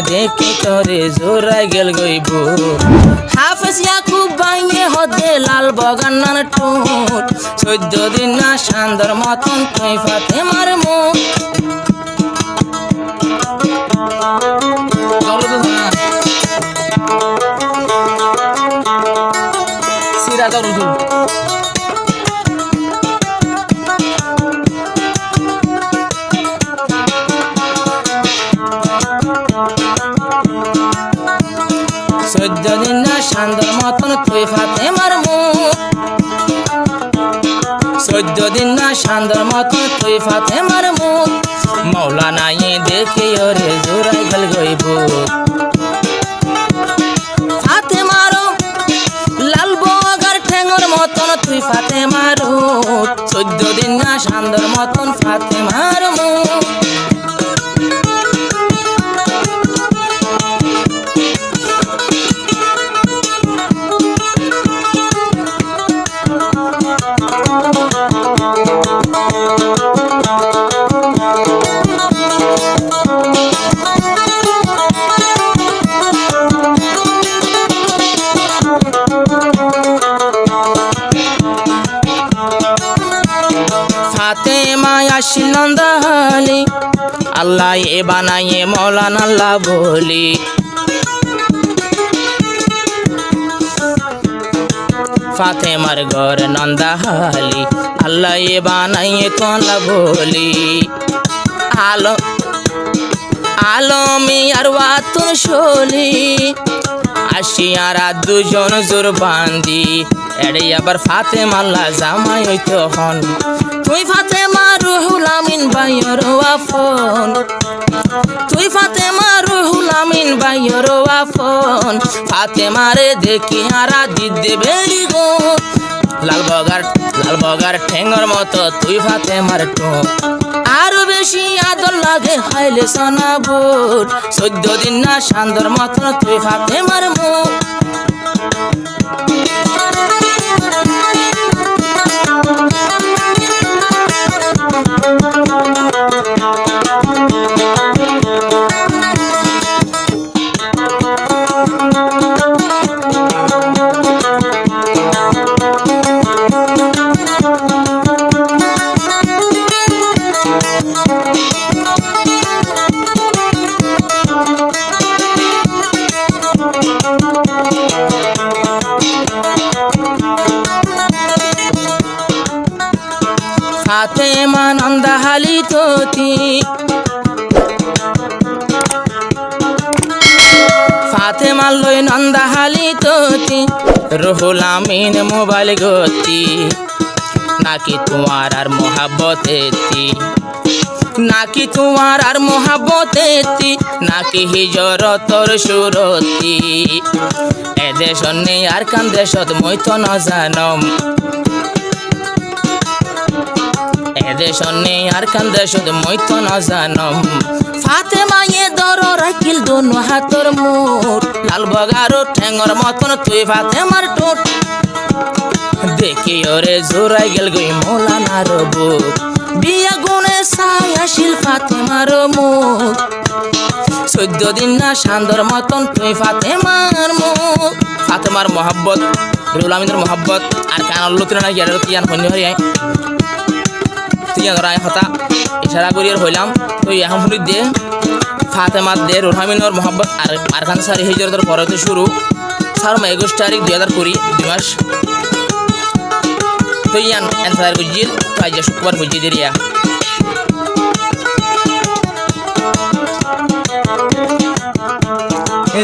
দেখি তোরে জোড়াই গেল গইব হাফেজ ইয়াকুব বাইয়ে হদে লাল বগান্নার টুট 14 দিন না সান্দর মতন তুই ফাতেমার মুখ সিরা দরুদ 14 দিন না সান্দর মতন তুই ফাতেমার মুখ 14 দিন না সান্দর মতন তুই ফাতেমার মুখ মৌলানা দেখে ওরে জোড়াই গেল গইব ফাতেমারও লাল বগার ঠেঙর মতন তুই ফাতেমার 14 দিন না সান্দর মতন ফাতেমার মুখ ফাতেমা আসিল নন্দাহালি আল্লাহ এ বানাইয়ে মৌলানা আল্লাহ বলি ফাতেমার ঘর নন্দাহালি আল্লাহ এ বানাইয়ে তো আল্লাহ বলি আলমি আর ওয়াতুন শোলি আসিয়ারা দুজন জোর বান্দি এড়ে আবার ফাতেমা আল্লাহ জামাই হইতো হন তুই ফাতেমা রুহুল আমিন বাইর ওয়াফন তুই ফাতেমা রুহুল আমিন বাইর ওয়াফন ফাতেমারে দেখি আরা দিদে বেরি গো লাল বগার ঠেঙ্গর মতো তুই ফাতেমার ঠোঁট আরো বেশি আদর লাগে হাইলে সোনা বুট 14 দিন না সান্দর মতন তুই ফাতেমার মুখ ফাতেমা নন্দাহালি তোতি ফাতেমা লই নন্দাহালি তোতি রুহুল আমিন মোবাইল গতি নাকি তোমার আর মোহাব্বতেতি নাকি তোমার আর মোহাব্বতেতি নাকি হিজরতর সুরতি এদেশ নেই আর কান দেশত মই তো ন জানম এদেশ নেই আর কান দেশত মই তো ন জানম ফাতেমা এ দর রাখিল দোনো হাতর মুঠ লাল বগার ঠেঙর মতন তুই ফাতেমার ঠোঁট দেখি ওরে জোড়াই গেল গই মৌলানার বুক বিয়া গুনে সাই আসিল ফাতেমার মুখ 14 দিন না সান্দর মতন তুই ফাতেমার মুখ ফাতেমার মোহাব্বত রুহুল আমিনের মোহাব্বত আর কান লুতির না গিয়ার তিয়ান হইনি হরি তিয়ান রায় হতা ইশারা করিয়ার হইলাম তুই এখন শুনি দে ফাতেমা দে রুহুল আমিনের মোহাব্বত আর কান সারি হিজরতের পরে তো শুরু 21 তারিখ 2020 2 মাস তো ইয়ান এনসার বুঝিল তো আজ শুক্রবার বুঝি দিরিয়া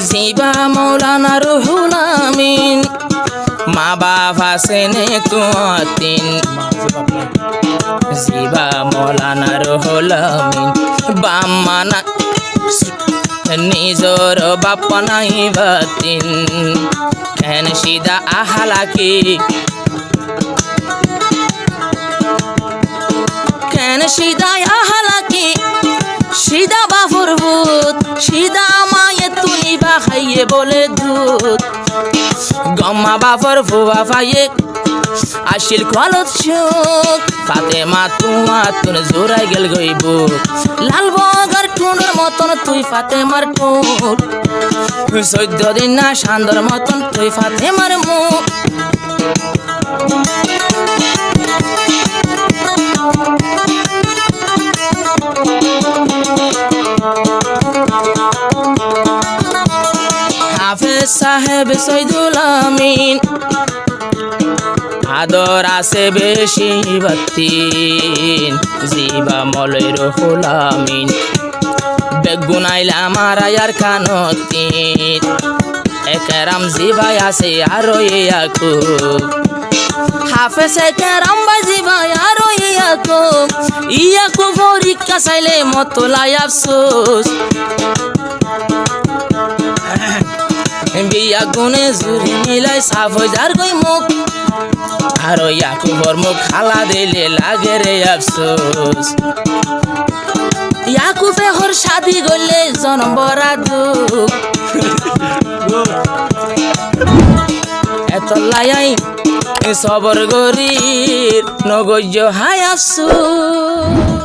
জিবা মৌলানা রুহুল আমিন মা বাবা সেনে তুয়াতিন জিবা মৌলানা রুহুল আমিন বাম্মানা নিজর বাপ নাই বাতিন কেন সিদা আহালাকি কেন সিদা আহালাকি সিদা বাফর ভূত সিদা মায়ে তুই বা খাইয়ে বলে দুধ গম্মা বাফর ফুয়া ফাইয়ে আসিল কলত সুখ ফাতেমা তোমার তুন জোড়াই গেল গইব লাল বগার আগুনের মতন তুই ফাতেমার ঠোঁট 14 দিন না সান্দর মতন তুই ফাতেমার মুখ হাফেজ সাহেব সৈদুল আমিন আদর আছে বেশি বাতিন জিবা মলয় রহুল আমিন বেগুনাইলে আমার আয়ার কানতিন একরাম জিবাই আছে আরো ইয়াকুব হাফেজ একরাম ভাই জিবাই আরো ইয়াকুব পরীক্ষা চাইলে মতলাই আফসোস বিয়া গুনে জুড়ি মিলাই সাফ হয়ে যার গই মুখ আর ইয়াকুবর মুখ খালা দিলে লাগে রে আফসোস ইয়াকুবে হর শাদি গলে জনম বরা দুঃখ এত লাই সবর গরির নগজ হায় আফসোস